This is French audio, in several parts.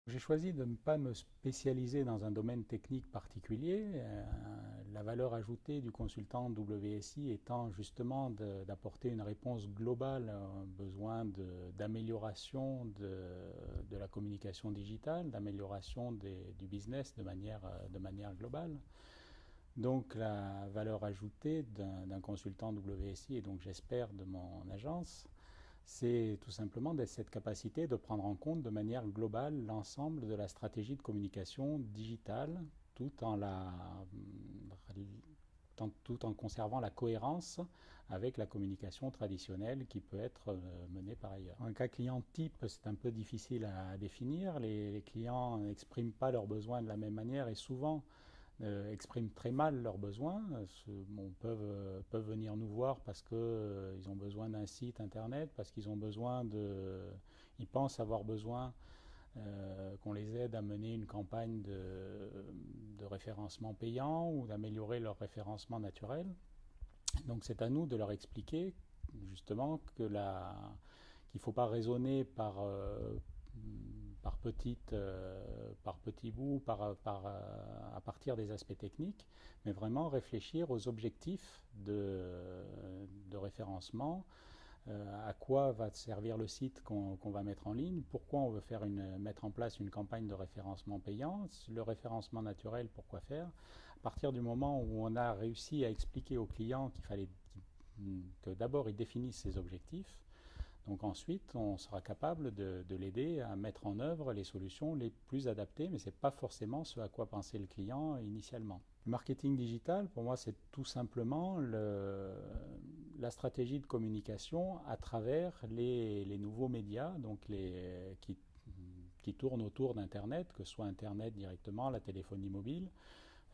J'ai choisi de ne pas me spécialiser dans un domaine technique particulier. La valeur ajoutée du consultant WSI étant justement d'apporter une réponse globale à un besoin d'amélioration de la communication digitale, d'amélioration du business de manière globale. Donc la valeur ajoutée d'un consultant WSI et donc j'espère de mon agence, c'est tout simplement cette capacité de prendre en compte de manière globale l'ensemble de la stratégie de communication digitale tout en, la, tout en conservant la cohérence avec la communication traditionnelle qui peut être menée par ailleurs. Un cas client type, c'est un peu difficile à définir. Les clients n'expriment pas leurs besoins de la même manière et souvent expriment très mal leurs besoins. Peuvent venir nous voir parce qu'ils ont besoin d'un site internet, parce qu'ils ont besoin ils pensent avoir besoin qu'on les aide à mener une campagne de référencement payant ou d'améliorer leur référencement naturel. Donc c'est à nous de leur expliquer justement qu'il ne faut pas raisonner par petits bouts, à partir des aspects techniques, mais vraiment réfléchir aux objectifs de référencement, à quoi va servir le site qu'on va mettre en ligne, pourquoi on veut mettre en place une campagne de référencement payant, le référencement naturel, pourquoi faire. À partir du moment où on a réussi à expliquer au client que d'abord il définisse ses objectifs, donc ensuite, on sera capable de l'aider à mettre en œuvre les solutions les plus adaptées, mais ce n'est pas forcément ce à quoi pensait le client initialement. Le marketing digital, pour moi, c'est tout simplement la stratégie de communication à travers les nouveaux médias, qui tournent autour d'Internet, que ce soit Internet directement, la téléphonie mobile,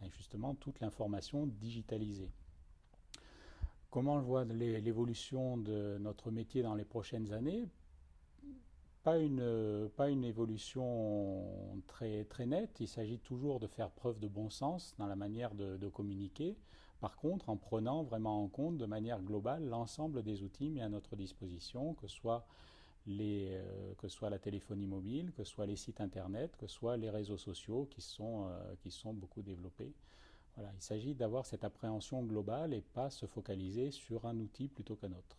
et justement toute l'information digitalisée. Comment je vois l'évolution de notre métier dans les prochaines années? Pas une évolution très nette. Il s'agit toujours de faire preuve de bon sens dans la manière de communiquer. Par contre, en prenant vraiment en compte de manière globale l'ensemble des outils mis à notre disposition, que ce soit la téléphonie mobile, que ce soit les sites internet, que ce soit les réseaux sociaux qui sont beaucoup développés. Voilà, il s'agit d'avoir cette appréhension globale et pas se focaliser sur un outil plutôt qu'un autre.